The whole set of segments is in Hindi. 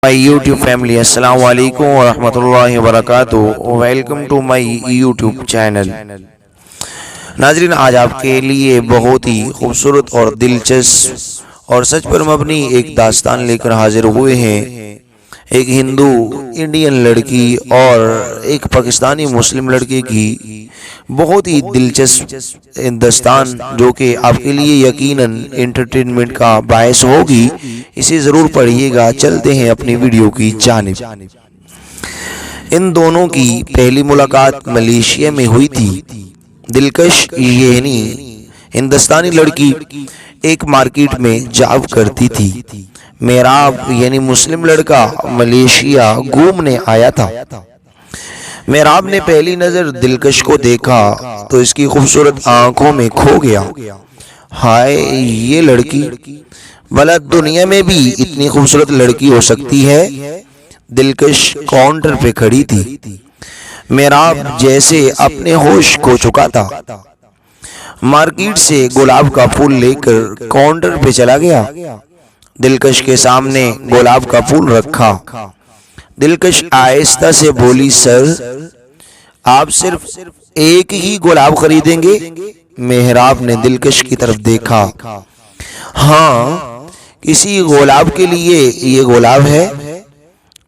माय यूट्यूब फैमिली, अस्सलाम वालेकुम व रहमतुल्लाहि व बरकातुहू। Welcome to my YouTube channel. नाजरीन, आज आपके लिए बहुत ही खूबसूरत और दिलचस्प और सच पर मबनी एक दास्तान लेकर हाजिर हुए हैं। एक हिंदू इंडियन लड़की और एक पाकिस्तानी मुस्लिम लड़के की बहुत ही दिलचस्प दास्तान, जो कि आपके लिए यकीनन एंटरटेनमेंट का बायस होगी। इसे ज़रूर पढ़िएगा। चलते हैं अपनी वीडियो की जानिब। इन दोनों की पहली मुलाकात मलेशिया में हुई थी। दिलकश यानी हिंदुस्तानी लड़की एक मार्केट में जॉब करती थी। मेहराब यानी मुस्लिम लड़का मलेशिया घूमने आया था। मेहराब ने पहली नज़र दिलकश को देखा तो इसकी खूबसूरत आंखों में खो गया। हाय, ये लड़की, भला दुनिया में भी इतनी खूबसूरत लड़की हो सकती है। दिलकश काउंटर पे खड़ी थी। मेहराब जैसे अपने होश खो चुका था। मार्केट से गुलाब का फूल लेकर काउंटर पे चला गया। दिलकश के सामने गुलाब का फूल रखा। दिलकश आहिस्ता से बोली, सर, आप सिर्फ एक ही गुलाब खरीदेंगे? मेहराब ने दिलकश की तरफ देखा। हाँ, किसी गुलाब के लिए ये गुलाब है।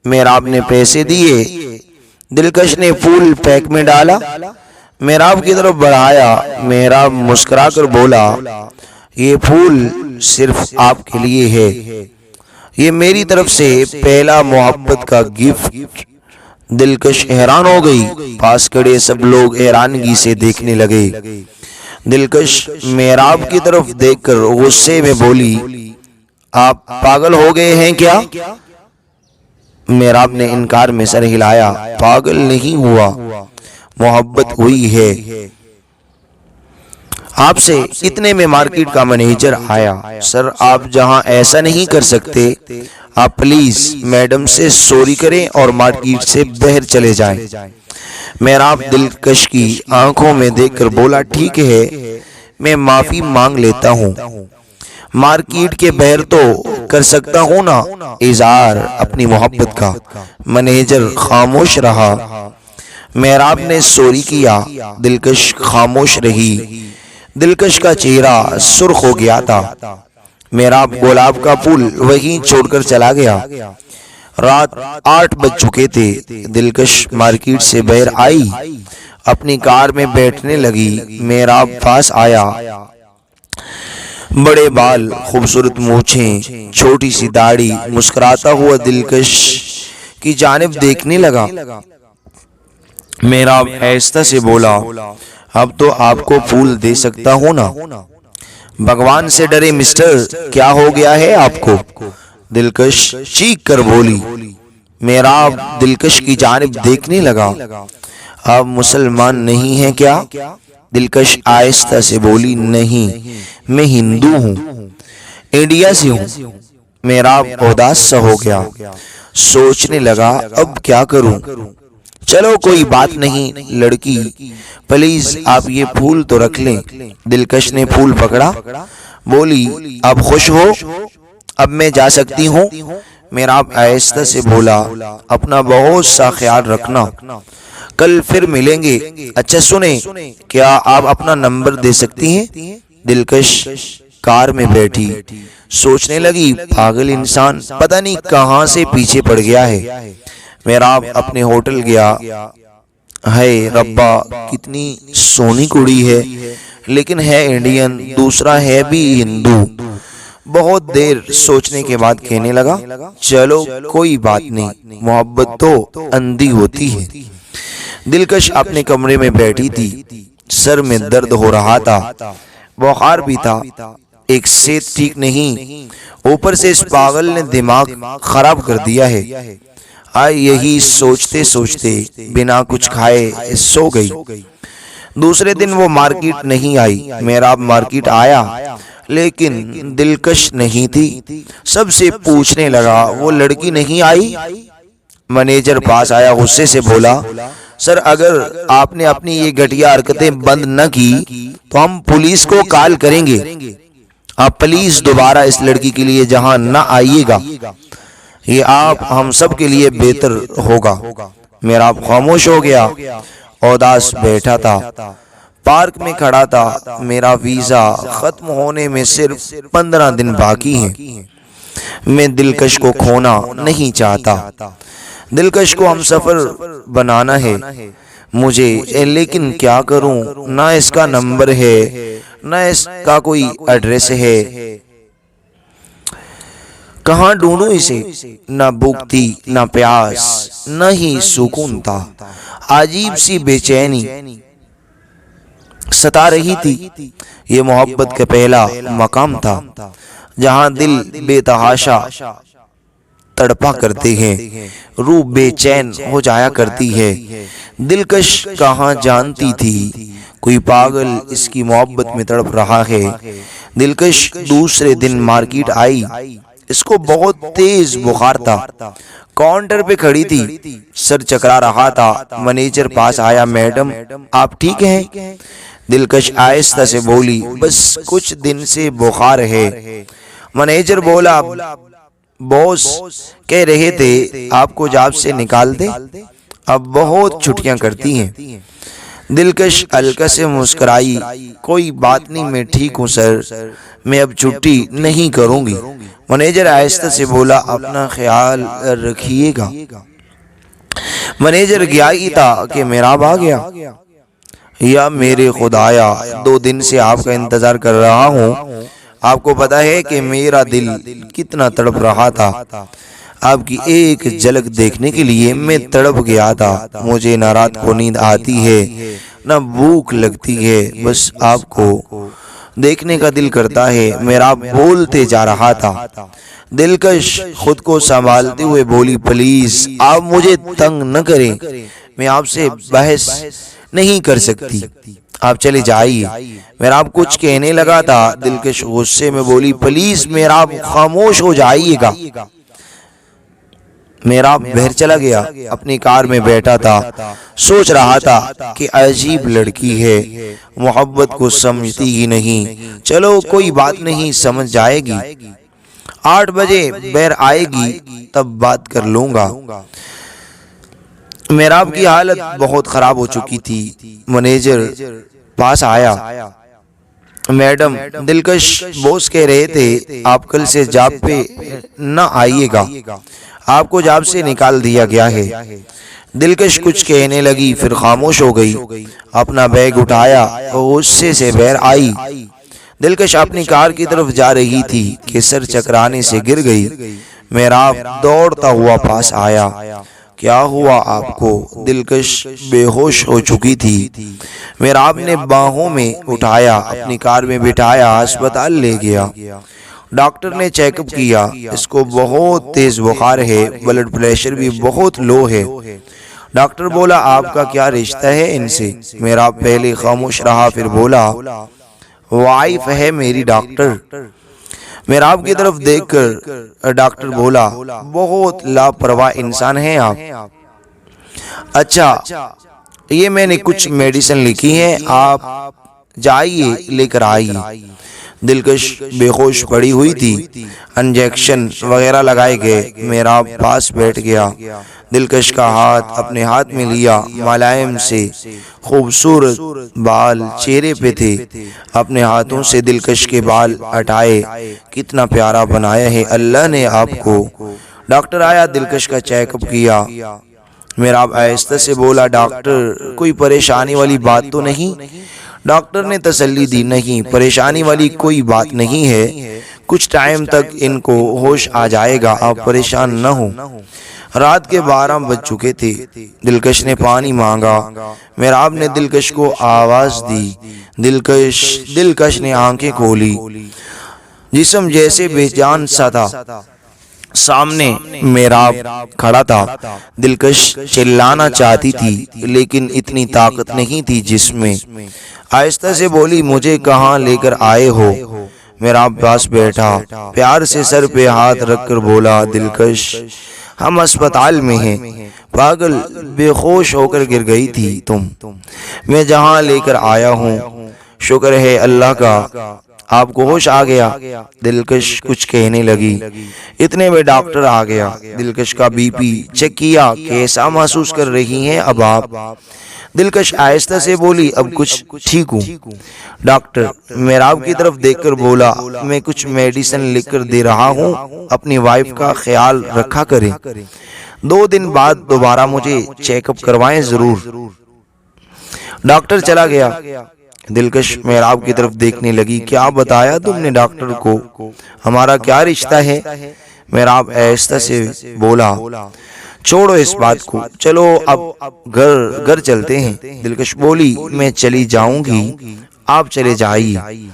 मेहराब ने पैसे दिए। दिलकश ने फूल पैक में डाला, मेहराब की तरफ बढ़ाया। मेहराब मुस्कुराकर बोला, ये फूल सिर्फ आपके लिए है। ये मेरी तरफ से पहला मोहब्बत का गिफ्ट। दिलकश हैरान हो गई। पास खड़े सब लोग हैरानगी से देखने लगे। दिलकश मेहराब की तरफ देखकर गुस्से में बोली, आप पागल हो गए हैं क्या? मेहराब ने इनकार में सर हिलाया। पागल नहीं हुआ, मोहब्बत हुई है आपसे। इतने में मार्केट का मैनेजर आया। सर, आप जहां ऐसा नहीं कर सकते, आप प्लीज मैडम से सॉरी करें और मार्केट से बाहर चले जाएं। मेहराब दिलकश की आंखों में देखकर बोला, ठीक है, मैं माफी मांग लेता हूं। मार्केट के बाहर तो कर सकता हूं ना इजहार अपनी मोहब्बत का। मैनेजर खामोश रहा। मेहराब ने सॉरी किया। दिलकश खामोश रही। दिलकश का चेहरा सुर्ख हो गया था। मेहराब गुलाब का फूल वहीं छोड़कर चला गया। रात 8 बज चुके थे। दिलकश मार्केट से बाहर आई, अपनी कार में बैठने लगी। मेहराब पास आया। बड़े बाल, खूबसूरत मूछें, छोटी सी दाढ़ी। मुस्कुराता हुआ दिलकश की जानिब देखने लगा। मेहराब आहिस्ता से बोला, अब तो आपको फूल दे सकता हूं ना? भगवान से डरे मिस्टर, क्या हो गया है आपको? दिलकश चीख कर बोली। मेहराब दिलकश की जानिब देखने लगा। आप मुसलमान नहीं हैं क्या? दिलकश आहिस्ता से बोली, नहीं, मैं हिंदू हूँ, इंडिया से हूँ। मेहराब उदास सा हो गया। सोचने लगा, अब क्या करूं? चलो कोई बात नहीं, लड़की, प्लीज आप ये फूल तो रख लें। दिलकश ने फूल पकड़ा। बोली, आप खुश हो? अब मैं जा सकती हूँ? मेहराब आहिस्ता से बोला, अपना बहुत सा ख्याल रखना, कल फिर मिलेंगे। अच्छा सुने, क्या आप अपना नंबर दे सकती हैं? दिलकश कार में बैठी सोचने लगी, पागल इंसान पता नहीं कहां से पीछे पड़ गया है। मेहराब अपने होटल गया। है रब्बा, कितनी सोनी कुड़ी है, लेकिन है इंडियन, दूसरा है भी हिंदू। बहुत देर सोचने के बाद कहने लगा, चलो कोई बात नहीं, मोहब्बत तो अंधी होती है। दिलकश अपने कमरे में बैठी थी। सर में दर्द हो रहा था, बुखार भी था, एक सेहत ठीक नहीं, ऊपर से इस पागल ने दिमाग खराब कर दिया है। यही सोचते सोचते बिना कुछ खाए सो गई। दूसरे दिन वो मार्केट नहीं आई। मेहराब मार्केट आया, लेकिन दिलकश नहीं थी। सबसे पूछने लगा, वो लड़की नहीं आई? मैनेजर पास आया, गुस्से से बोला, सर, अगर आपने अपनी ये घटिया हरकतें बंद न की तो हम पुलिस को कॉल करेंगे। आप प्लीज दोबारा इस लड़की के लिए जहां न आइएगा। ये आप हम सब के लिए बेहतर होगा। मेरा खामोश हो गया, उदास बैठा था, पार्क में खड़ा था। मेरा वीजा खत्म होने में सिर्फ 15 दिन बाकी हैं। मैं दिलकश को खोना नहीं चाहता। दिलकश को हम सफर बनाना है मुझे, लेकिन क्या करूं? ना इसका नंबर है, ना इसका कोई एड्रेस है। कहाँ ढूंढूं इसे? ना भूख थी, ना प्यास, न ही सुकून था। अजीब सी बेचैनी सता रही थी। ये मोहब्बत का पहला मकाम था जहां दिल बेतहाशा तड़पा करते हैं, रूह बेचैन हो जाया करती है। दिलकश कहाँ जानती थी कोई पागल इसकी मोहब्बत में तड़प रहा है। दिलकश दूसरे दिन मार्केट आई। इसको बहुत तेज बुखार था। काउंटर पे खड़ी थी, सर चकरा रहा था। मैनेजर पास आया। मैडम आप ठीक हैं? दिलकश आहिस्ता से बोली, बस कुछ दिन से बुखार है। मैनेजर बोला, बॉस कह रहे थे आपको जॉब से निकाल दे, अब बहुत छुट्टियां करती हैं। दिलकश हल्का से मुस्कुराई, कोई बात नहीं, मैं ठीक हूँ सर, मैं अब छुट्टी नहीं करूंगी। मैनेजर आहिस्ता से बोला, अपना ख्याल रखिएगा। मैनेजर गया ही था कि मेराब आ गया। या मेरे खुदाया, 2 दिन से आपका इंतजार कर रहा हूँ। आपको पता है कि मेरा दिल कितना तड़प रहा था। आपकी एक झलक देखने के लिए मैं तड़प गया था। मुझे न रात को नींद आती है, न भूख लगती है, बस आपको देखने का दिल करता है। मेरा बोलते जा रहा था। दिलकश खुद को संभालते हुए बोली, प्लीज आप मुझे तंग न करें, मैं आपसे बहस नहीं कर सकती, आप चले जाइए। मेरा कुछ कहने लगा था। दिलकश गुस्से में बोली, प्लीज मेरा खामोश हो जाइएगा। मेरा बाहर चला गया। अपनी कार में बैठा था, सोच रहा था कि अजीब लड़की है, मोहब्बत को समझती ही नहीं। चलो कोई बात नहीं, समझ जाएगी। 8 बजे बाहर आएगी तब बात कर लूंगा। मेराब की हालत बहुत खराब हो चुकी थी। मैनेजर पास आया। मैडम दिलकश बॉस कह रहे थे आप कल से जॉब पे न आइएगा, आपको जॉब से निकाल दिया गया है। दिलकश कुछ कहने लगी, फिर खामोश हो गई। अपना बैग उठाया और गुस्से से बाहर आई। दिलकश अपनी कार की तरफ जा रही थी कि सर चकराने से गिर गई। मेराब दौड़ता हुआ पास आया। क्या हुआ आपको? दिलकश बेहोश हो चुकी थी। मेराब ने बाहों में उठाया, अपनी कार में बिठाया, अस्पताल ले गया। डॉक्टर ने चेकअप किया, इसको बहुत तेज बुखार है, ब्लड प्रेशर भी बहुत लो है। डॉक्टर बोला, आपका क्या रिश्ता है इनसे? मेरा पहले खामोश रहा, फिर बोला, वाइफ है मेरी डॉक्टर। मेराब की तरफ देखकर डॉक्टर बोला, बहुत लापरवाह इंसान हैं आप। अच्छा, ये मैंने कुछ मेडिसिन लिखी है, आप जाइए लेकर आइए। दिलकश बेहोश पड़ी हुई थी। इंजेक्शन वगैरह लगाए गए। मेरा पास बैठ गया। दिलकश का हाथ अपने हाथ में लिया। मुलायम से खूबसूरत बाल चेहरे पे थे। अपने हाथों से दिलकश के बाल हटाए। कितना प्यारा बनाया है अल्लाह ने आपको। डॉक्टर आया, दिलकश का चेकअप किया। मेरा आहिस्ता से बोला, डॉक्टर कोई परेशानी वाली बात तो नहीं? डॉक्टर ने तसल्ली दी, नहीं परेशानी वाली कोई बात नहीं है, कुछ टाइम तक इनको होश आ जाएगा, आप परेशान न हो। रात के 12 बज चुके थे। दिलकश ने पानी मांगा। मेराब ने दिलकश को आवाज दी। दिलकश ने आंखें खोली। जिस्म जैसे बेजान सा था। सामने मेराब खड़ा था। दिलकश चिल्लाना चाहती थी लेकिन इतनी ताकत नहीं थी जिसमें। आहिस्ता से बोली, मुझे कहाँ लेकर आए हो? मेराब पास बैठा, प्यार से सर पे हाथ रखकर बोला, दिलकश हम अस्पताल में हैं, पागल बेहोश होकर गिर गई थी तुम। मैं जहाँ लेकर आया हूँ, शुक्र है अल्लाह का, आपको होश आ गया? दिलकश कुछ कहने लगी। इतने में डॉक्टर आ गया। दिलकश का बीपी चेक किया। कैसा महसूस कर रही हैं अब आप? दिलकश आहिस्ता से बोली, अब कुछ ठीक हूँ। डॉक्टर मेराब की तरफ देखकर बोला, मैं कुछ मेडिसिन लिखकर दे रहा हूँ, अपनी वाइफ का ख्याल रखा करें। 2 दिन बाद दोबारा मुझे चेकअप करवाएं जरूर। डॉक्टर चला गया। दिलकश मेराब की तरफ देखने लगी। क्या बताया तुमने डॉक्टर को? हमारा क्या रिश्ता है? मेराब आहिस्ता से बोला, छोड़ो इस बात को, चलो अब घर चलते हैं। दिलकश बोली, मैं चली जाऊंगी, आप चले जाइए।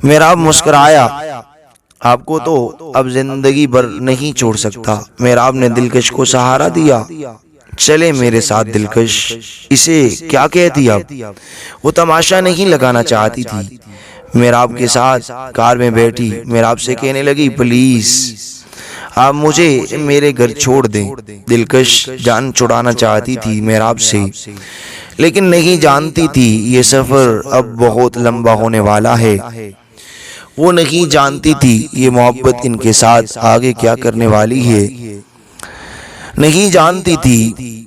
मेराब मुस्कुराया, आपको तो अब जिंदगी भर नहीं छोड़ सकता। मेराब ने दिलकश को सहारा दिया। चले मेरे साथ दिलकश। इसे क्या कहती अब? वो तमाशा नहीं लगाना चाहती थी। मेराब के साथ कार में बैठी मेराब से कहने लगी, प्लीज आप मुझे मेरे घर छोड़ दें। दिलकश जान छुड़ाना चाहती थी मेराब से, लेकिन नहीं जानती थी ये सफर अब बहुत लंबा होने वाला है। वो नहीं जानती थी ये मोहब्बत इनके साथ आगे क्या करने वाली है। नहीं जानती थी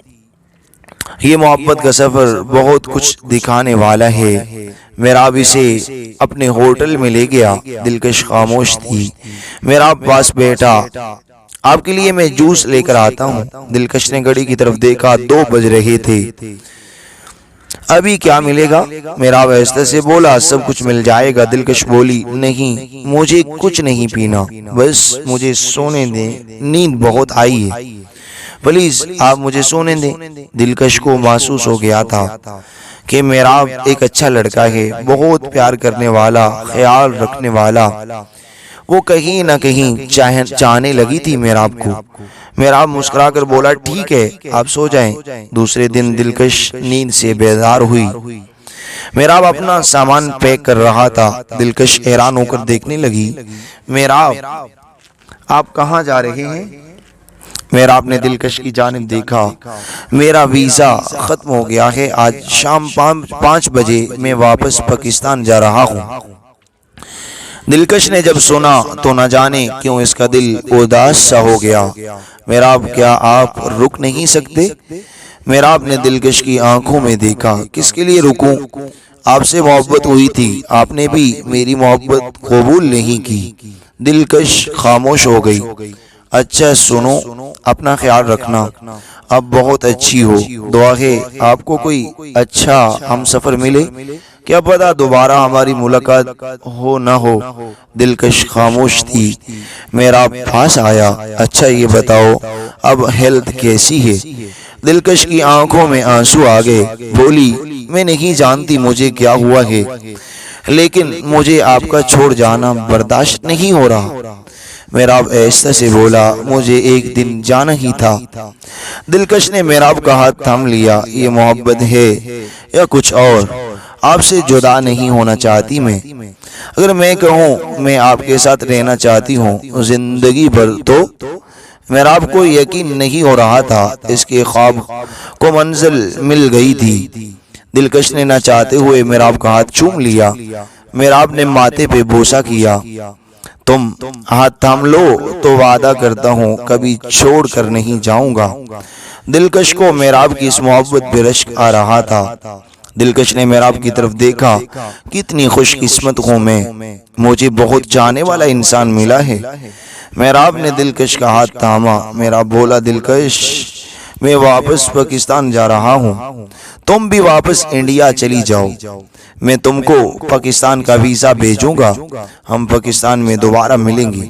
ये मोहब्बत का सफर बहुत कुछ दिखाने वाला है। मेराब इसे अपने होटल में ले गया। दिलकश खामोश थी। मेराब पास बैठा, आपके लिए मैं जूस लेकर आता हूँ। दिलकश ने घड़ी की तरफ देखा, 2 बज रहे थे। अभी क्या मिलेगा? मेराब आहिस्ता से बोला, सब कुछ मिल जाएगा। दिलकश बोली, नहीं मुझे कुछ नहीं पीना, बस मुझे सोने दें, नींद बहुत आई है, प्लीज आप मुझे सोने दें। दिलकश को महसूस हो गया था कि मेराब एक अच्छा लड़का है, बहुत प्यार करने वाला, ख्याल रखने वाला। वो कहीं ना कहीं चाहने लगी थी मेराब को। मेराब मुस्कुराकर बोला, ठीक है आप सो जाएं। दूसरे दिन दिलकश नींद से बेदार हुई। मेराब अपना सामान पैक कर रहा था। दिलकश हैरान होकर देखने लगी। मेराब आप कहाँ जा रहे हैं? मेराब ने दिलकश की जानिब देखा। मेरा वीजा खत्म हो गया है, आज शाम 5 बजे मैं वापस पाकिस्तान जा रहा हूँ। दिलकश ने जब सुना तो न जाने क्यों इसका दिल उदास सा हो गया। मेराब क्या आप रुक नहीं सकते? मेराब ने दिलकश की आंखों में देखा। किसके लिए रुकूं? आपसे मोहब्बत हुई थी, आपने भी मेरी मोहब्बत कबूल नहीं की। दिलकश खामोश हो गई। अच्छा सुनो, अपना ख्याल रखना, अब बहुत अच्छी हो। दुआ है आपको कोई अच्छा हम सफर मिले, क्या पता दोबारा हमारी मुलाकात हो न हो। दिलकश खामोश थी। मेरा पास आया, अच्छा ये बताओ अब हेल्थ कैसी है? दिलकश की आंखों में आंसू आ गए। बोली, मैं नहीं जानती मुझे क्या हुआ है, लेकिन मुझे आपका छोड़ जाना बर्दाश्त नहीं हो रहा। मेराब ऐसा से बोला, मुझे एक दिन जाना ही था। दिलकश ने मेराब का हाथ थाम लिया। ये मोहब्बत है या कुछ और? आपसे जुदा नहीं होना चाहती मैं। अगर मैं कहूँ मैं आपके साथ रहना चाहती हूँ जिंदगी भर, तो मेराब को यकीन नहीं हो रहा था इसके ख्वाब को मंजिल मिल गई थी। दिलकश ने न चाहते हुए मेराब का हाथ चूम लिया। मेराब ने माथे पे बोसा किया। तुम हाथ थाम लो तो वादा करता हूँ कभी छोड़ कर नहीं जाऊंगा। दिलकश को मेराब की इस मोहब्बत पे रश्क आ रहा था। दिलकश ने मेराब की तरफ देखा। कितनी खुशकिस्मत हूँ मैं, मुझे बहुत चाहने वाला इंसान मिला है। मेराब ने दिलकश का हाथ थामा। मेराब बोला, दिलकश मैं वापस पाकिस्तान जा रहा हूँ, तुम भी वापस इंडिया चली जाओ। मैं तुमको पाकिस्तान का वीजा भेजूंगा, हम पाकिस्तान में दोबारा मिलेंगे।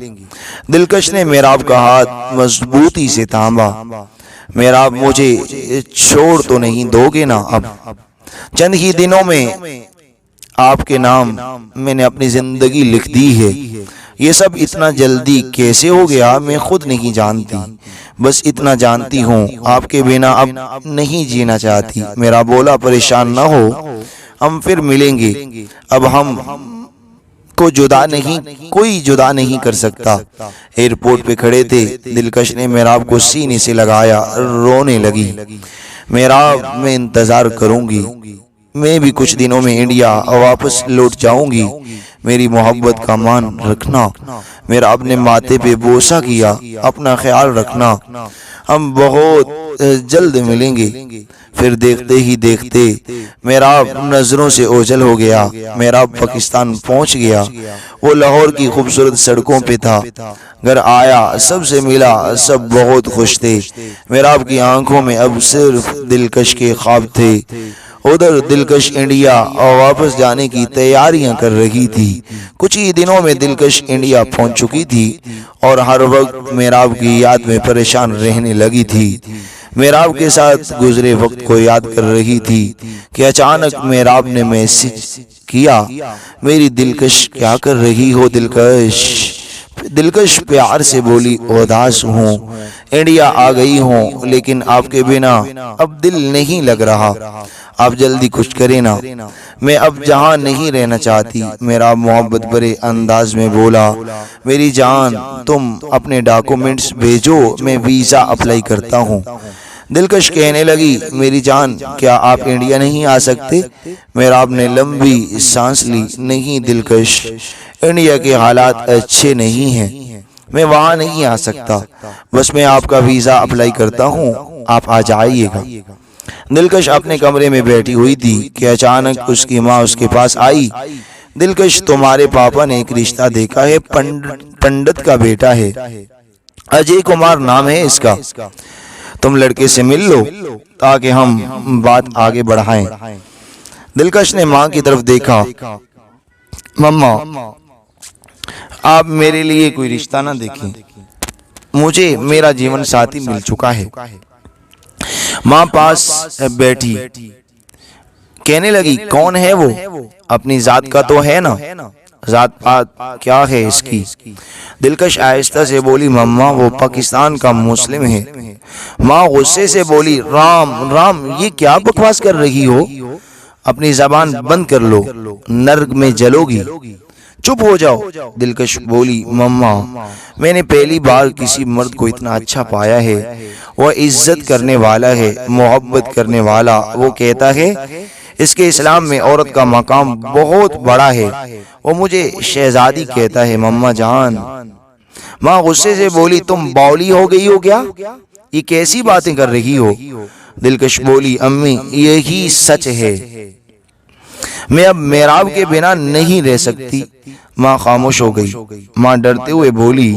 दिलकश ने मेराब का हाथ मजबूती से थामा। मेराब मुझे छोड़ तो नहीं दोगे ना? अब चंद ही दिनों में आपके नाम मैंने अपनी जिंदगी लिख दी है। ये सब इतना जल्दी कैसे हो गया मैं खुद नहीं जानती। बस इतना जानती हूँ आपके बिना अब नहीं जीना चाहती। मेरा बोला, परेशान ना हो, हम फिर मिलेंगे। अब हम को कोई जुदा नहीं कर सकता। एयरपोर्ट पे खड़े थे। दिलकश ने मेराब को सीने से लगाया, रोने लगी। मेराब मैं इंतजार करूंगी, मैं भी कुछ दिनों में इंडिया वापस लौट जाऊंगी। मेरी मोहब्बत का मान रखना। मेरा अपने माथे पे बोसा किया, अपना ख्याल रखना। हम बहुत जल्द मिलेंगे। फिर देखते ही देखते मेरा नजरों से ओझल हो गया। मेरा पाकिस्तान पहुंच गया। वो लाहौर की खूबसूरत सड़कों पे था। घर आया, सबसे मिला, सब बहुत खुश थे। मेरा आपकी आंखों में अब सिर्फ दिलकश के ख्वाब थे। उधर दिलकश इंडिया और वापस जाने की तैयारियां कर रही थी। कुछ ही दिनों में दिलकश इंडिया पहुंच चुकी थी और हर वक्त मेराब की याद में परेशान रहने लगी थी। मेराब के साथ गुजरे वक्त को याद कर रही थी कि अचानक मेराब ने मैसेज किया, मेरी दिलकश क्या कर रही हो दिलकश? दिलकश प्यार से बोली, उदास हूँ, इंडिया आ गई हूँ, लेकिन आपके बिना अब दिल नहीं लग रहा। आप जल्दी कुछ करें ना, मैं अब जहाँ नहीं रहना चाहती। मेरा मोहब्बत भरे अंदाज में बोला, मेरी जान तुम अपने डॉक्यूमेंट्स भेजो, मैं वीज़ा अप्लाई करता हूँ। दिलकश कहने लगी, मेरी जान क्या आप इंडिया नहीं आ सकते? मेरा आपने लंबी सांस ली, नहीं दिलकश, इंडिया के हालात अच्छे नहीं हैं, मैं वहाँ नहीं आ सकता। बस मैं आपका वीज़ा अप्लाई करता हूँ, आप आ जाइएगा। दिलकश अपने कमरे में बैठी हुई थी कि अचानक उसकी माँ उसके पास आई। दिलकश, तुम्हारे पापा ने एक रिश्ता देखा है, पंडित का बेटा है, अजय कुमार नाम है इसका। तुम लड़के से मिल लो ताकि हम बात आगे बढ़ाएं। दिलकश ने माँ की तरफ देखा। मम्मा, आप मेरे लिए कोई रिश्ता ना देखें, मुझे मेरा जीवन साथी मिल चुका है। माँ पास बैठी कहने लगी, कौन है वो? अपनी जात का तो है ना, जात पात क्या है इसकी? दिलकश आहिस्ता से बोली, मम्मा वो पाकिस्तान का मुस्लिम है। माँ गुस्से से बोली, राम राम, ये क्या बकवास कर रही हो? अपनी जबान बंद कर लो, नर्क में जलोगी। चुप हो जाओ। दिलकश बोली, मम्मा मैंने पहली बार किसी मर्द को इतना अच्छा पाया है। वह इज्जत करने वाला है, मोहब्बत करने वाला। वो कहता है इसके इस्लाम में औरत का मकाम बहुत बड़ा है। वो मुझे शहजादी कहता है। मम्मा जान। माँ गुस्से से बोली, तुम बावली हो गई हो क्या? ये कैसी बातें कर रही हो? दिलकश बोली, अम्मी यही सच है, मैं अब मेराब के बिना नहीं रह सकती। माँ खामोश हो गई। माँ डरते हुए बोली,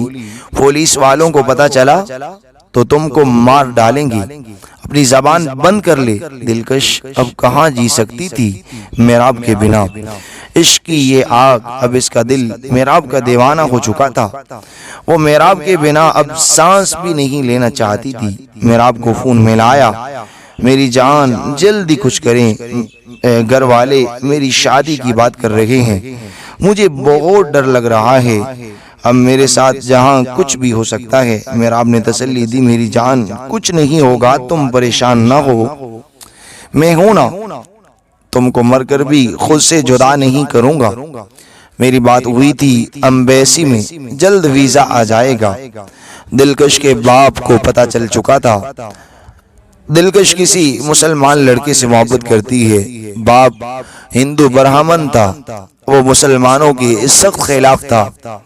पुलिस वालों को पता चला तो तुमको मार डालेंगी, अपनी जबान बंद कर ले। दिलकश अब कहाँ जी सकती थी मेराब के बिना। इश्क की ये आग, अब इसका दिल मेराब का दीवाना हो चुका था। वो मेराब के बिना अब सांस भी नहीं लेना चाहती थी। मेराब को फोन मिलाया, मेरी जान जल्दी कुछ करें, घर वाले मेरी शादी की बात कर रहे हैं, मुझे बहुत डर लग रहा है। अब मेरे साथ जहाँ कुछ भी हो सकता है। मेरा आपने तसल्ली दी, मेरी जान कुछ नहीं होगा, तुम परेशान ना हो, मैं हूं ना, तुमको मरकर भी खुद से जुदा नहीं करूंगा। मेरी बात हुई थी एम्बेसी में, जल्द वीजा आ जाएगा। दिलकश के बाप को पता चल चुका था। दिलकश किसी मुसलमान लड़के से मोहब्बत करती है। बाप हिंदू ब्राह्मण था, वो मुसलमानों के सख्त खिलाफ था।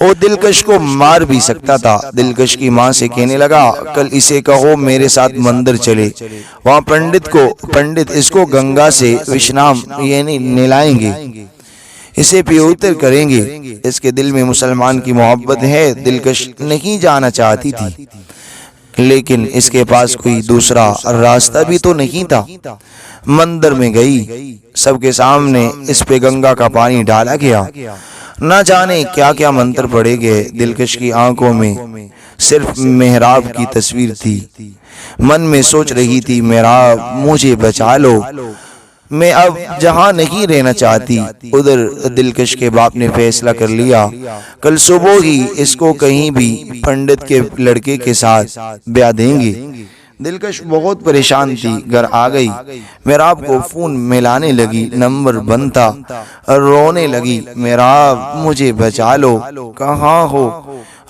वो दिलकश को मार भी सकता था। दिलकश की माँ से कहने लगा, कल इसे कहो मेरे साथ मंदिर चले, वहाँ पंडित इसको गंगा से विश्राम यानी नहलाएंगे, इसे पवित्र करेंगे। इसके दिल में मुसलमान की मोहब्बत है। दिलकश नहीं जाना चाहती थी, लेकिन इसके पास कोई दूसरा रास्ता भी तो नहीं था। मंदिर में गई, सबके सामने इस पे गंगा का पानी डाला गया। न जाने क्या क्या मंत्र पढ़े गए। दिलकश की आंखों में सिर्फ मेहराब की तस्वीर थी। मन में सोच रही थी, मेहराब मुझे बचा लो, मैं अब जहाँ नहीं रहना चाहती। उधर दिलकश के बाप ने फैसला कर लिया, कल सुबह ही इसको कहीं भी पंडित के लड़के के साथ ब्याह देंगे। दिलकश बहुत परेशान थी, घर आ गई, मेराब को फोन मिलाने लगी, नंबर बंद था, रोने लगी, मेराब मुझे बचा लो, कहाँ हो?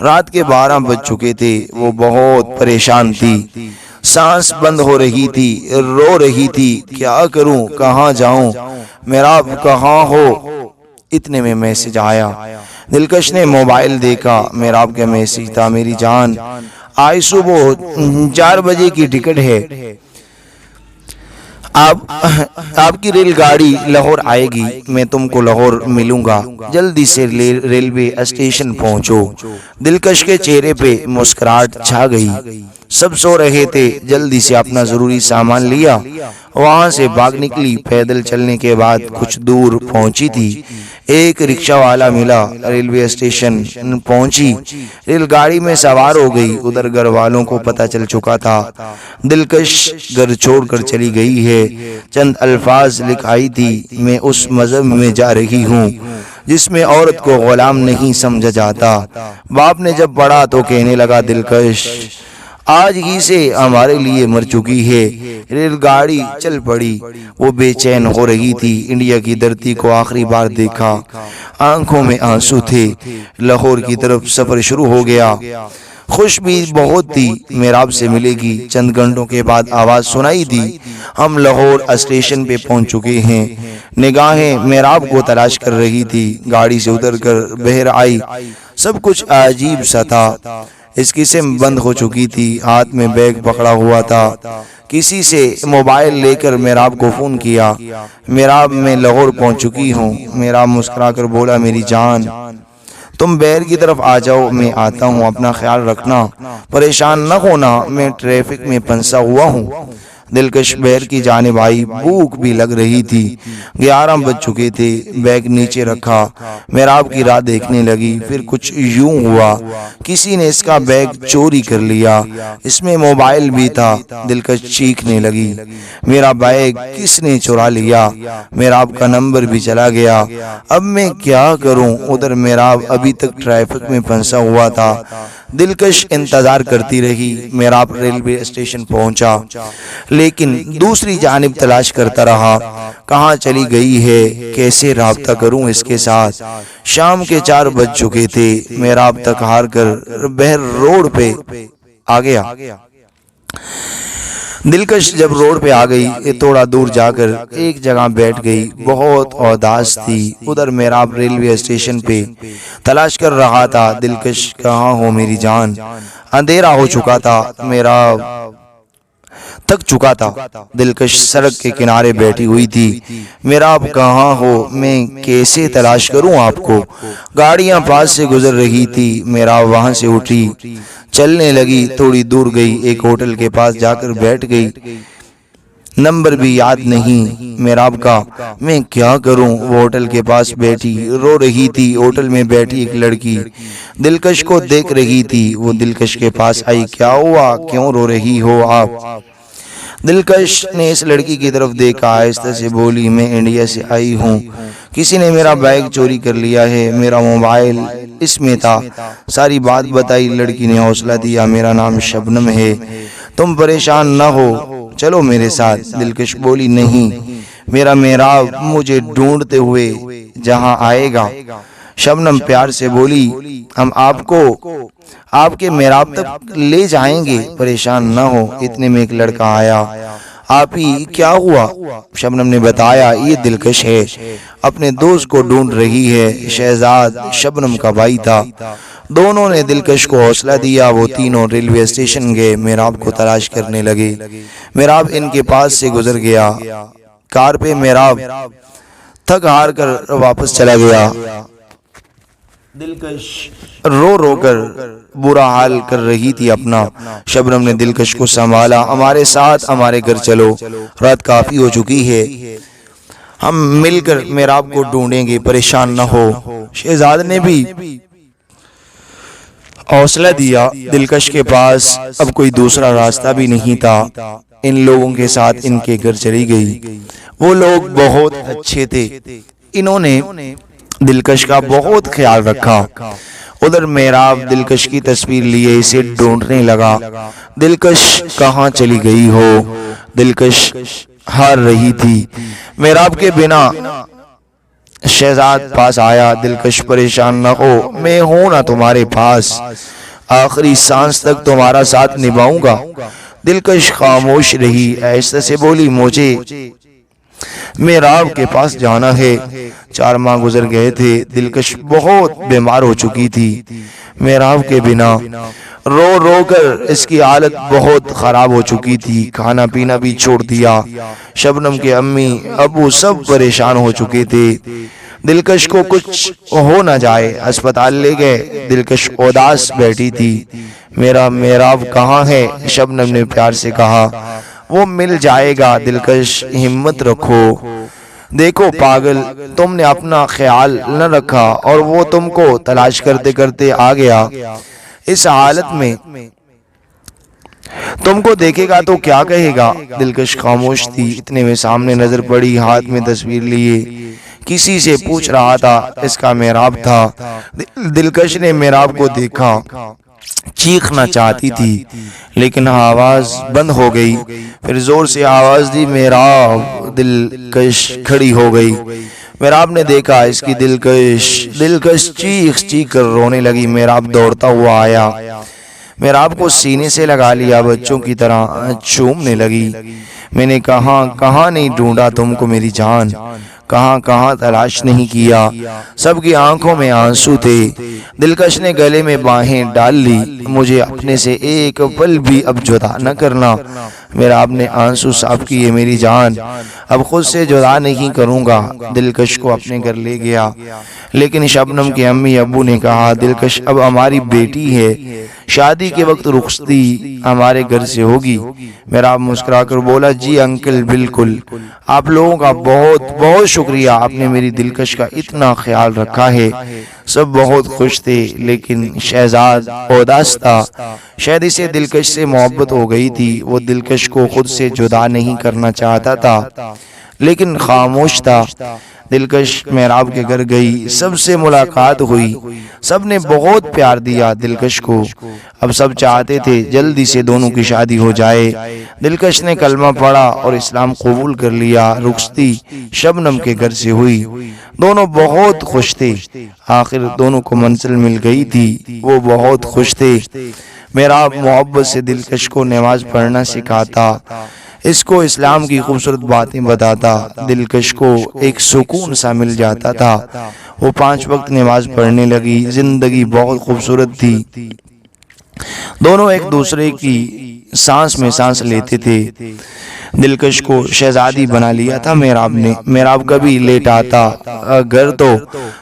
रात के 12 बज चुके थे। वो बहुत परेशान थी, सांस बंद हो रही थी, रो रही थी, क्या करूं, कहाँ जाऊं, मेराब कहाँ हो। इतने में मैसेज आया। दिलकश ने मोबाइल देखा, मेराब का मैसेज था, मेरी जान आज सुबह 4 बजे की टिकट है, आपकी रेलगाड़ी लाहौर आएगी, मैं तुमको लाहौर मिलूंगा, जल्दी से रेलवे स्टेशन पहुंचो। दिलकश के चेहरे पे मुस्कुराहट छा गई। सब सो रहे थे। जल्दी से अपना जरूरी सामान लिया, वहां से भाग निकली। पैदल चलने के बाद कुछ दूर पहुंची थी, एक रिक्शा वाला मिला, रेलवे स्टेशन पहुंची, रेलगाड़ी में सवार हो गई। उधर घर वालों को पता चल चुका था, दिलकश घर छोड़कर चली गई है। चंद अल्फाज लिखाई थी, मैं उस मजहब में जा रही हूँ जिसमें औरत को गुलाम नहीं समझा जाता। बाप ने जब पढ़ा तो कहने लगा, दिलकश आज ही से हमारे लिए मर चुकी है। रेलगाड़ी चल पड़ी। वो बेचैन हो रही थी। इंडिया की धरती को आखिरी बार देखा, आंखों में आंसू थे। लाहौर की तरफ सफर शुरू हो गया। खुश भी बहुत थी, मेराब से मिलेगी। चंद घंटों के बाद आवाज सुनाई दी, हम लाहौर स्टेशन पे पहुंच चुके हैं। निगाहें मेराब को तलाश कर रही थी। गाड़ी से उतरकर बहर आई। सब कुछ अजीब सा था। इसकी सिम बंद हो चुकी थी, हाथ में बैग पकड़ा हुआ था। किसी से मोबाइल लेकर मेराब को फोन किया, मेराब मैं लाहौर पहुंच चुकी हूँ। मेराब मुस्कुराकर बोला, मेरी जान तुम बैर की तरफ आ जाओ, मैं आता हूँ, अपना ख्याल रखना, परेशान न होना, मैं ट्रैफिक में फंसा हुआ हूँ। दिलकश बहर की जानिब आई। भूख भी लग रही थी। 11 बज चुके थे। बैग नीचे रखा, मेराब की राह देखने लगी। फिर कुछ यूं हुआ, किसी ने इसका बैग चोरी कर लिया, इसमें मोबाइल भी था। दिलकश चीखने लगी, मेरा बैग किसने चुरा लिया, मेराब का नंबर भी चला गया, अब मैं क्या करूं। उधर मेराब अभी तक ट्रैफिक में फंसा हुआ था। दिलकश इंतजार करती रही। मेराब रेलवे स्टेशन पहुंचा, लेकिन दूसरी जानिब तलाश करता रहा, कहाँ चली गई है, कैसे राब्ता करूं इसके साथ। शाम के 4 बज चुके थे। मेराब तक हार कर बहर रोड पे आ गया। दिलकश जब रोड पे आ गई, थोड़ा दूर जाकर एक जगह बैठ गई। बहुत उदास थी। उधर मेराब रेलवे स्टेशन पे तलाश कर रहा था, दिलकश कहाँ हो मेरी जान। अंधेरा हो चुका था, मेराब थक चुका था। दिलकश सड़क के किनारे बैठी हुई थी। मेराब कहाँ हो, मैं कैसे तलाश करूं आपको। गाड़ियां पास से गुजर रही थी। मेराब वहां से उठी, चलने लगी। थोड़ी दूर गई, एक होटल के पास जाकर बैठ गई। नंबर भी याद नहीं मेराब का। मैं क्या करूं। वो होटल के पास बैठी रो रही थी। होटल में बैठी एक लड़की दिलकश को देख रही थी। वो दिलकश के पास आई, क्या हुआ, क्यों रो रही हो आप। दिलकश ने इस लड़की की तरफ देखा, आहिस्ता से बोली, मैं इंडिया से आई हूँ, किसी ने मेरा बैग चोरी कर लिया है, मेरा मोबाइल इसमें था। सारी बात बताई। लड़की ने हौसला दिया, मेरा नाम शबनम है, तुम परेशान न हो, चलो मेरे साथ। दिलकश बोली, नहीं, मेरा मेराब मुझे ढूंढते हुए जहां आएगा। शबनम प्यार से बोली, हम आपको आपके मेराब तक ले जाएंगे, परेशान न हो। इतने में एक लड़का आया। आप ही, क्या हुआ। शबनम ने बताया, ये दिलकश है, अपने दोस्त को ढूंढ रही है। शहजाद शबनम का भाई था। दोनों ने दिलकश को हौसला दिया। वो तीनों रेलवे स्टेशन गए, मेराब को तलाश करने लगे। मेराब इनके पास से गुजर गया। कार पे मेराब थक हार कर वापस चला गया। दिलकश रो रो कर बुरा हाल कर रही थी अपना। शबनम ने दिलकश को संभाला, हमारे साथ हमारे घर चलो, रात काफी हो चुकी है, हम मिलकर मेराब को ढूंढेंगे, परेशान न हो। शहजाद ने भी हौसला दिया। दिलकश के पास अब कोई दूसरा रास्ता भी नहीं था। इन लोगों के साथ इनके घर चली गई। वो लोग बहुत अच्छे थे, इन्होंने दिलकश का बहुत ख्याल रखा। उधर मेराब दिलकश की तस्वीर लिए इसे ढूंढने लगा। दिलकश कहाँ चली गई हो। दिलकश हार रही थी। मेराब के बिना शहजाद पास आया। दिलकश परेशान न हो, मैं हूं ना तुम्हारे पास, आखिरी सांस तक तुम्हारा साथ निभाऊंगा। दिलकश खामोश रही। ऐसा से बोली, मुझे मेराब के पास जाना है। 4 माह गुजर गए थे। दिलकश बहुत बीमार हो चुकी थी। मेराब के बिना रो रो कर इसकी हालत बहुत खराब हो चुकी थी। खाना पीना भी छोड़ दिया। शबनम के अम्मी अबू सब परेशान हो चुके थे। दिलकश को कुछ हो ना जाए, अस्पताल ले गए। दिलकश उदास बैठी थी। मेरा मेराब कहाँ है? शबनम ने प्यार से कहा। वो मिल जाएगा दिलकश, हिम्मत रखो। देखो पागल, तुमने अपना ख्याल न रखा और वो तुमको तलाश करते करते आ गया। इस हालत में तुमको देखेगा तो क्या कहेगा? दिलकश खामोश थी। इतने में सामने नजर पड़ी, हाथ में तस्वीर लिए किसी से पूछ रहा था। इसका मेराब था। दिलकश ने मेराब को देखा, चीखना चाहती थी लेकिन आवाज बंद हो गई। फिर जोर से आवाज दी, मेराब। दिलकश खड़ी हो गई। मेराब ने देखा इसकी दिलकश चीख कर रोने लगी। मेराब दौड़ता हुआ आया, मेराब को सीने से लगा लिया, बच्चों की तरह चूमने लगी। मैंने कहाँ नहीं ढूंढा तुमको मेरी जान, कहाँ तलाश नहीं किया। सबकी आंखों में आंसू थे। दिलकश ने गले में बाहें डाल ली। मुझे अपने से एक पल भी अब जुदा न करना। मेराब ने आंसू साफ किए, मेरी जान अब खुद से जुदा नहीं करूंगा। दिलकश को अपने घर ले गया, लेकिन शबनम के अम्मी अब्बू ने कहा, दिलकश अब हमारी बेटी है, शादी के वक्त रुखसती हमारे घर से होगी। मेराब मुस्कुराकर बोला, जी अंकल, बिल्कुल। आप लोगों का बहुत बहुत शुक्रिया, आपने मेरी दिलकश का इतना ख्याल रखा है। सब बहुत खुश थे, लेकिन शहजाद उदास था। शायद इसे दिलकश से मोहब्बत हो गई थी। वो दिलकश को खुद से जुदा नहीं करना चाहता था, लेकिन खामोश था। दिलकश मेराब के घर गई, सबसे मुलाकात हुई। सब ने बहुत प्यार दिया दिलकश को। अब सब चाहते थे जल्दी से दोनों की शादी हो जाए। दिलकश ने कलमा पढ़ा और इस्लाम कबूल कर लिया। रुखसती शबनम के घर से हुई। दोनों बहुत खुश थे। आखिर दोनों को मंजिल मिल गई थी। वो बहुत खुश थे। मेराब मोहब्बत से दिलकश को नमाज पढ़ना सिखाता, इसको इस्लाम की खूबसूरत बातें बताता। दिलकश को एक सुकून सा मिल जाता था। वो 5 वक्त नमाज पढ़ने लगी। जिंदगी बहुत खूबसूरत थी। दोनों एक दूसरे की सांस में सांस लेते थे। दिलकश को शहजादी बना लिया था मेराब ने। मेराब कभी लेट आता घर तो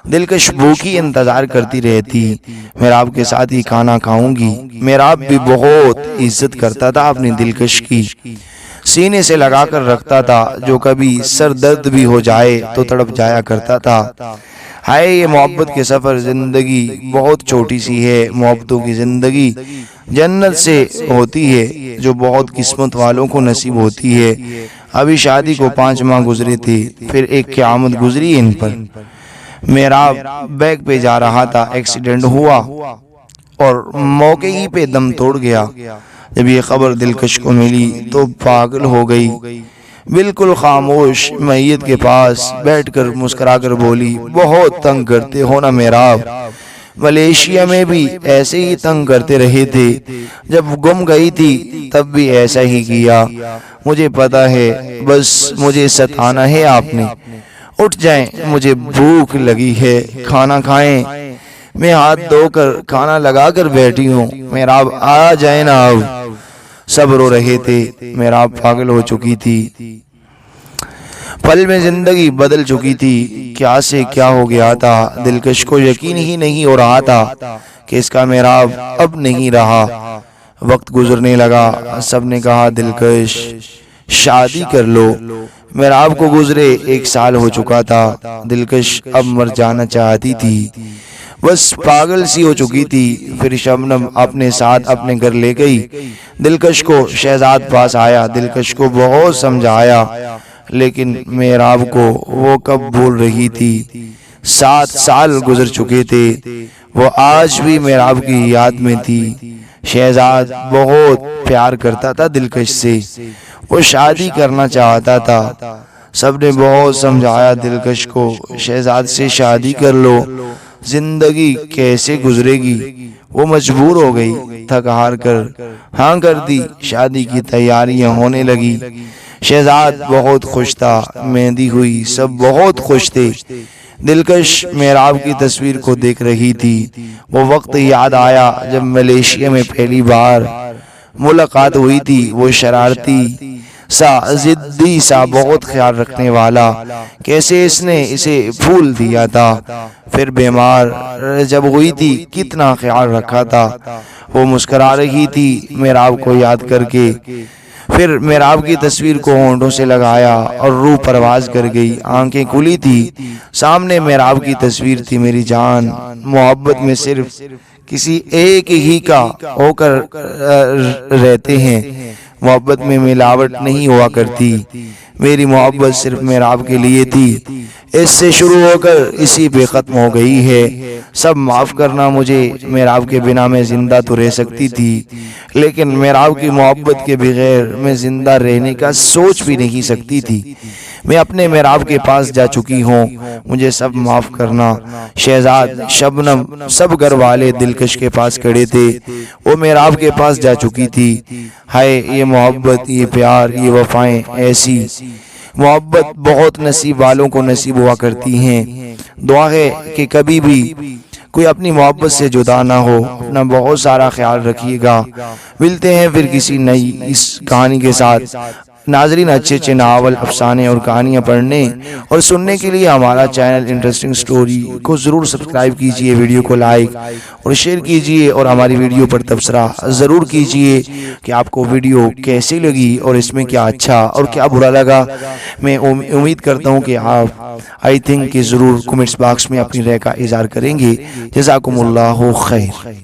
दिलकश भूखी इंतजार करती रहती। मेराब के साथ ही खाना खाऊंगी। मेराब भी बहुत इज्जत करता था अपनी दिलकश की, सीने से लगाकर रखता था। जो कभी सर दर्द भी हो जाए तो तड़प जाया करता था। हाय ये मोहब्बत के सफर, जिंदगी बहुत छोटी सी है। मोहब्बतों की जिंदगी जन्नत से होती है, जो बहुत किस्मत वालों को नसीब होती है। अभी शादी को 5 माह गुजरे थे, फिर एक क़यामत गुजरी इन पर। मेराब बैग पे जा रहा था, एक्सीडेंट हुआ और मौके ही पे दम तोड़ गया। जब ये खबर दिलकश को मिली तो पागल हो गई। बिल्कुल खामोश मैयत के पास बैठकर मुस्कुराकर बोली, बहुत तंग करते हो ना मेराब। मलेशिया में भी ऐसे ही तंग करते रहे थे। जब गुम गई थी तब भी ऐसा ही किया। मुझे पता है, बस मुझे सताना है आपने। उठ जाएं, मुझे भूख लगी है, खाना खाएं। मैं हाथ धोकर खाना लगाकर बैठी हूँ। मेराब आ जाए ना अब। सब रो रहे थे। मेराब पागल हो चुकी थी। पल में जिंदगी बदल चुकी थी। क्या से क्या हो गया था। दिलकश को यकीन ही नहीं हो रहा था कि इसका मेराब अब नहीं रहा। वक्त गुजरने लगा। सबने कहा, दिलकश शादी कर लो। मेराब को गुजरे 1 साल हो चुका था। दिलकश अब मर जाना चाहती थी, बस पागल सी हो चुकी थी। फिर शबनम अपने साथ अपने घर ले गई। दिलकश को शहजाद पास आया। दिलकश को बहुत समझाया, लेकिन मेराब को वो कब भूल रही थी। 7 साल गुजर चुके थे। वो आज भी मेराब की याद में थी। शहजाद बहुत प्यार करता था दिलकश से। वो शादी करना चाहता था। सबने बहुत समझाया दिलकश को, शहजाद से शादी कर लो, जिंदगी कैसे गुजरेगी। वो मजबूर हो गई, थक हार कर हाँ कर दी। शादी की तैयारियां होने लगी। शहजाद बहुत खुश था, मेहंदी हुई, सब बहुत खुश थे। दिलकश मेहराब की तस्वीर को देख रही थी। वो वक्त याद आया जब मलेशिया में पहली बार मुलाकात हुई थी। वो शरारती सा, जिद्दी सा, बहुत ख्याल रखने वाला, कैसे इसने इसे फूल दिया था। फिर बीमार जब हुई थी कितना ख्याल रखा था। वो मुस्कुरा रही थी मेहराब को याद करके। फिर मेहराब की तस्वीर को होंठों से लगाया और रूह परवाज कर गई। आंखें खुली थी, सामने मेहराब की तस्वीर थी। मेरी जान, मोहब्बत में सिर्फ किसी एक ही का होकर रहते हैं। मोहब्बत में मिलावट नहीं हुआ करती। मेरी मोहब्बत सिर्फ मेहराब के लिए थी, इससे शुरू होकर इसी पे खत्म हो गई है। सब माफ़ करना मुझे, मेहराब के बिना मैं ज़िंदा तो रह सकती थी, लेकिन मेहराब की मोहब्बत के बगैर मैं ज़िंदा रहने का सोच भी नहीं सकती थी। मैं अपने मेहराब के पास जा चुकी हूँ, मुझे सब माफ़ करना। शहजाद, शबनम, सब घर वाले दिलकश के पास खड़े थे। वो मेहराब के पास जा चुकी थी। हाय ये मोहब्बत, ये प्यार, ये वफ़ाएं, ऐसी मोहब्बत बहुत नसीब वालों को नसीब हुआ करती हैं। दुआ है कि कभी भी कोई अपनी मोहब्बत से जुदा ना हो। अपना बहुत सारा ख्याल रखिएगा। मिलते हैं फिर किसी नई इस कहानी के साथ। नाजरीन, अच्छे अच्छे नावल, अफसाने और कहानियाँ पढ़ने और सुनने के लिए हमारा चैनल इंटरेस्टिंग स्टोरी को ज़रूर सब्सक्राइब कीजिए। वीडियो को लाइक और शेयर कीजिए और हमारी वीडियो पर तबसरा ज़रूर कीजिए कि आपको वीडियो कैसी लगी और इसमें क्या अच्छा और क्या बुरा लगा। मैं उम्मीद करता हूँ कि आप आई थिंक कि ज़रूर कमेंट्स बॉक्स में अपनी राय का इज़हार करेंगे। जज़ाकुमुल्लाहु खैर।